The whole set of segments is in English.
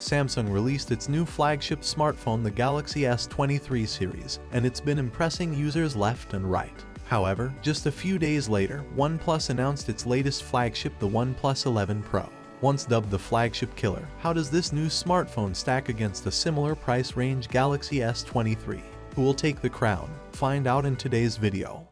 Samsung released its new flagship smartphone, the Galaxy S23 series, and it's been impressing users left and right. However, just a few days later, OnePlus announced its latest flagship, the OnePlus 11 Pro. Once dubbed the flagship killer, how does this new smartphone stack against a similar price range Galaxy S23? Who will take the crown? Find out in today's video.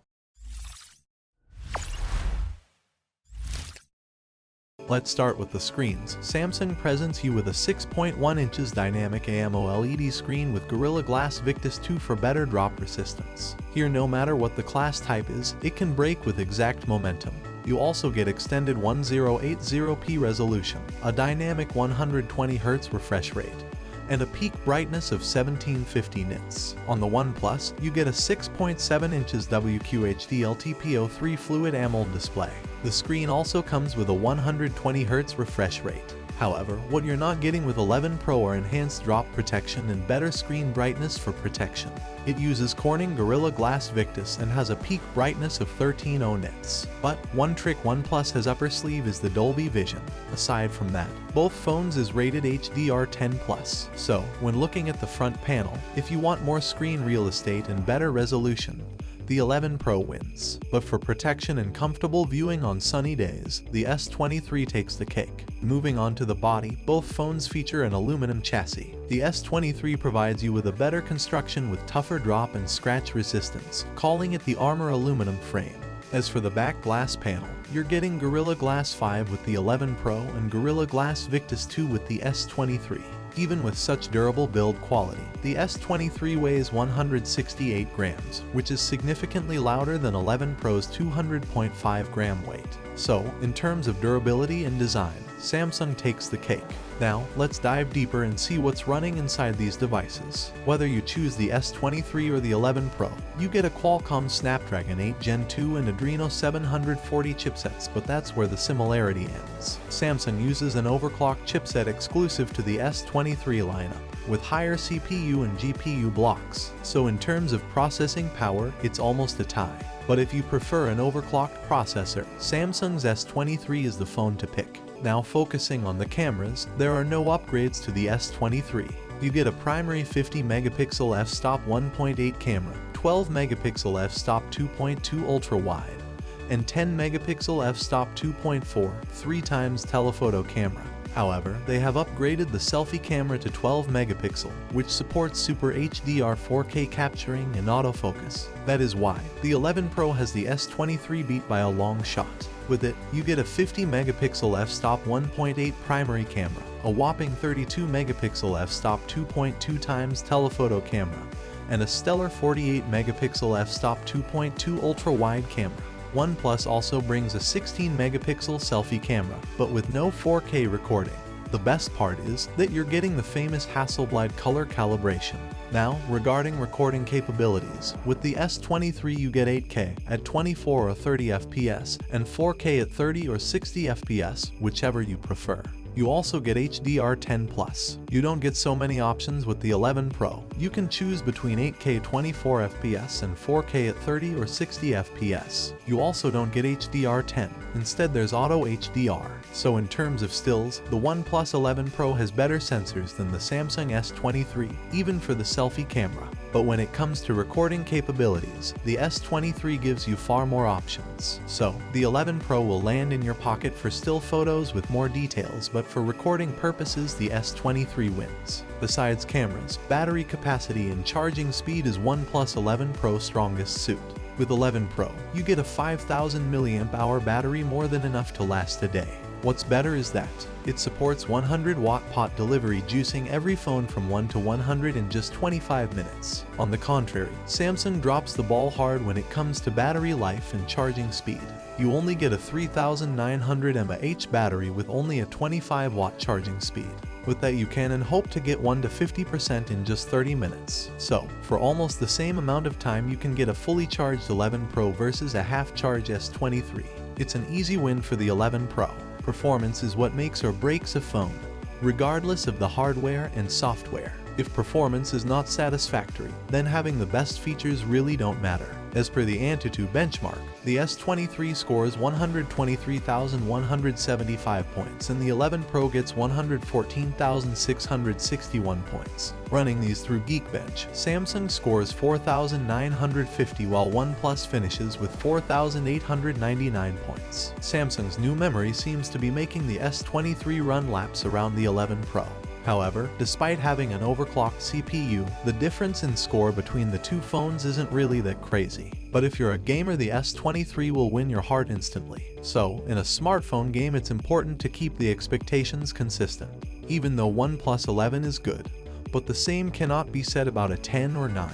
Let's start with the screens. Samsung presents you with a 6.1 inches dynamic AMOLED screen with Gorilla Glass Victus 2 for better drop resistance. Here, no matter what the class type is, it can break with exact momentum. You also get extended 1080p resolution, a dynamic 120Hz refresh rate, and a peak brightness of 1750 nits. On the OnePlus, you get a 6.7 inches WQHD LTPO3 Fluid AMOLED display. The screen also comes with a 120Hz refresh rate. However, what you're not getting with 11 Pro are enhanced drop protection and better screen brightness for protection. It uses Corning Gorilla Glass Victus and has a peak brightness of 1300 nits. But one trick OnePlus has up her sleeve is the Dolby Vision. Aside from that, both phones is rated HDR10+. So, when looking at the front panel, if you want more screen real estate and better resolution, the 11 Pro wins. But for protection and comfortable viewing on sunny days, the S23 takes the cake. Moving on to the body, both phones feature an aluminum chassis. The S23 provides you with a better construction with tougher drop and scratch resistance, calling it the Armor aluminum frame. As for the back glass panel, you're getting Gorilla Glass 5 with the 11 Pro and Gorilla Glass Victus 2 with the S23. Even with such durable build quality, the S23 weighs 168 grams, which is significantly louder than 11 Pro's 200.5 gram weight. So, in terms of durability and design, Samsung takes the cake. Now, let's dive deeper and see what's running inside these devices. Whether you choose the S23 or the 11 Pro, you get a Qualcomm Snapdragon 8 Gen 2 and Adreno 740 chipsets, but that's where the similarity ends. Samsung uses an overclocked chipset exclusive to the S23 lineup, with higher CPU and GPU blocks, so in terms of processing power, it's almost a tie. But if you prefer an overclocked processor, Samsung's S23 is the phone to pick. Now focusing on the cameras, there are no upgrades to the S23. You get a primary 50 megapixel f-stop 1.8 camera, 12 megapixel f-stop 2.2 ultra-wide, and 10 megapixel f-stop 2.4 3x telephoto camera. However, they have upgraded the selfie camera to 12 megapixel, which supports Super HDR 4K capturing and autofocus. That is why the 11 Pro has the S23 beat by a long shot. With it, you get a 50 megapixel f-stop 1.8 primary camera, a whopping 32 megapixel f-stop 2.2x telephoto camera, and a stellar 48 megapixel f-stop 2.2 ultra-wide camera. OnePlus also brings a 16 megapixel selfie camera, but with no 4K recording. The best part is that you're getting the famous Hasselblad color calibration. Now, regarding recording capabilities, with the S23 you get 8K at 24 or 30 FPS and 4K at 30 or 60 FPS, whichever you prefer. You also get HDR10+. You don't get so many options with the 11 Pro. You can choose between 8K 24 FPS and 4K at 30 or 60 FPS. You also don't get HDR10. Instead, there's Auto HDR. So in terms of stills, the OnePlus 11 Pro has better sensors than the Samsung S23, even for the selfie camera. But when it comes to recording capabilities, the S23 gives you far more options. So, the 11 Pro will land in your pocket for still photos with more details, but for recording purposes, the S23 wins. Besides cameras, battery capacity and charging speed is OnePlus 11 Pro's strongest suit. With 11 Pro, you get a 5000 mAh battery, more than enough to last a day. What's better is that it supports 100-watt pot delivery, juicing every phone from 1 to 100 in just 25 minutes. On the contrary, Samsung drops the ball hard when it comes to battery life and charging speed. You only get a 3900 mAh battery with only a 25-watt charging speed. With that, you can and hope to get 1 to 50% in just 30 minutes. So, for almost the same amount of time, you can get a fully charged 11 Pro versus a half-charged S23. It's an easy win for the 11 Pro. Performance is what makes or breaks a phone, regardless of the hardware and software. If performance is not satisfactory, then having the best features really don't matter. As per the Antutu benchmark, the S23 scores 123,175 points and the 11 Pro gets 114,661 points. Running these through Geekbench, Samsung scores 4,950 while OnePlus finishes with 4,899 points. Samsung's new memory seems to be making the S23 run laps around the 11 Pro. However, despite having an overclocked CPU, the difference in score between the two phones isn't really that crazy. But if you're a gamer, the S23 will win your heart instantly. So, in a smartphone game, it's important to keep the expectations consistent. Even though OnePlus 11 is good, but the same cannot be said about a 10 or 9.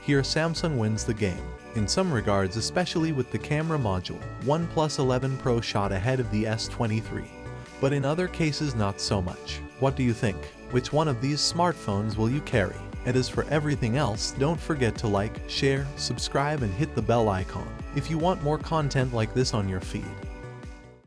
Here Samsung wins the game. In some regards, especially with the camera module, OnePlus 11 Pro shot ahead of the S23. But in other cases not so much. What do you think? Which one of these smartphones will you carry? And as for everything else, don't forget to like, share, subscribe and hit the bell icon if you want more content like this on your feed.